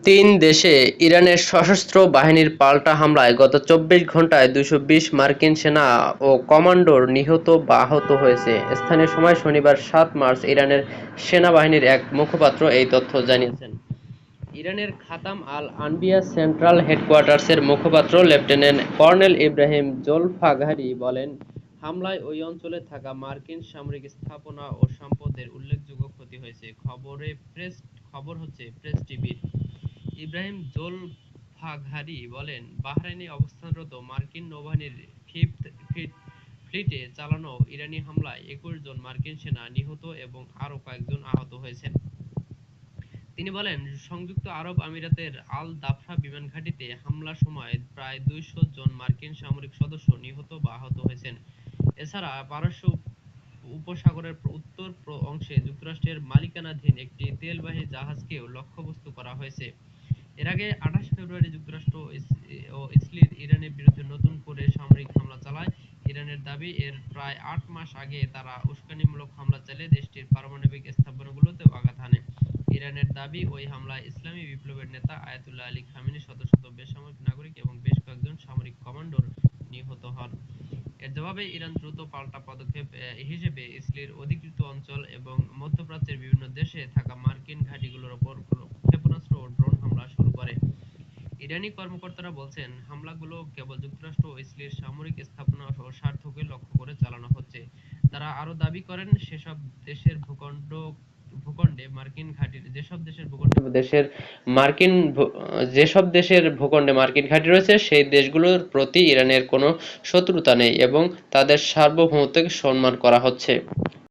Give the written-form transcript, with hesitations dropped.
তিন দেশে ইরানের সশস্ত্র বাহিনীর পাল্টা হামলায় গত ২৪ ঘণ্টায় ২২০ মার্কিন সেনা ও কমান্ডোর নিহত বা আহত হয়েছে। স্থানীয় সময় শনিবার ৭ মার্চ ইরানের সেনাবাহিনীর এক মুখপাত্র এই তথ্য জানিয়েছেন। ইরানের খাতাম আল-আনবিয়া সেন্ট্রাল হেডকোয়ার্টার্সের মুখপাত্র লেফটেন্যান্ট কর্নেল ইব্রাহিম জোলফাঘারি বলেন, হামলায় ওই অঞ্চলে থাকা মার্কিন সামরিক স্থাপনা ও সম্পদের উল্লেখযোগ্য ক্ষতি হয়েছে। খবর হচ্ছে প্রেস টিভির। ইব্রাহিম জোলফাঘারি বলেন, বাহরাইনে অবস্থানরত মার্কিন নৌবাহিনীর ফিফথ ফ্লিটে চালানো ইরানি হামলায় ২১ জন মার্কিন সেনা নিহত এবং আরও কয়েকজন আহত হয়েছেন। তিনি বলেন, সংযুক্ত আরব আমিরাতের আল দাফরা বিমান ঘাঁটিতে হামলার সময় প্রায় ২০০ জন মার্কিন সামরিক সদস্য নিহত বা আহত হয়েছেন। এছাড়া পারস্য উপসাগরের উত্তর অংশে যুক্তরাষ্ট্রের মালিকানাধীন একটি তেলবাহী জাহাজকেও লক্ষ্যবস্তু করা হয়েছে। এর আগে ২৮ ফেব্রুয়ারি যুক্তরাষ্ট্র ও ইসরায়েল ইরানের বিরুদ্ধে নতুন করে সামরিক হামলা চালায়। ইরানের দাবি, এর প্রায় ৮ মাস আগে তারা উস্কানিমূলক হামলা চালিয়ে দেশটির পারমাণবিক স্থাপনাগুলোতেও আঘাত হানে। ইরানের দাবি, ওই হামলায় ইসলামী বিপ্লবের নেতা আয়াতুল্লাহ আলী খামেনি, শত শত বেসামরিক নাগরিক এবং বেশ কয়েকজন সামরিক কমান্ডোর নিহত হন। এর জবাবে ইরান দ্রুত পাল্টা পদক্ষেপ হিসেবে ইসরায়েলের অধিকৃত অঞ্চল এবং মধ্যপ্রাচ্যের বিভিন্ন দেশে থাকা মার্কিন ঘাঁটিগুলোর ওপর ক্ষেপণাস্ত্র ও ড্রোন হামলা শুরু করে। ইরানি কর্মকর্তারা বলছেন, হামলাগুলো কেবল যুক্তরাষ্ট্র ও ইসরায়েলের সামরিক স্থাপনা ও স্বার্থকে লক্ষ্য করে চালানো হচ্ছে। তারা আরও দাবি করেন, সেসব দেশের ভূখণ্ডে মার্কিন ঘাঁটি যেসব দেশের ভূখণ্ডে মার্কিন ঘাঁটি রয়েছে সেই দেশগুলোর প্রতি ইরানের কোনো শত্রুতা নেই এবং তাদের সার্বভৌমত্বকে সম্মান করা হচ্ছে।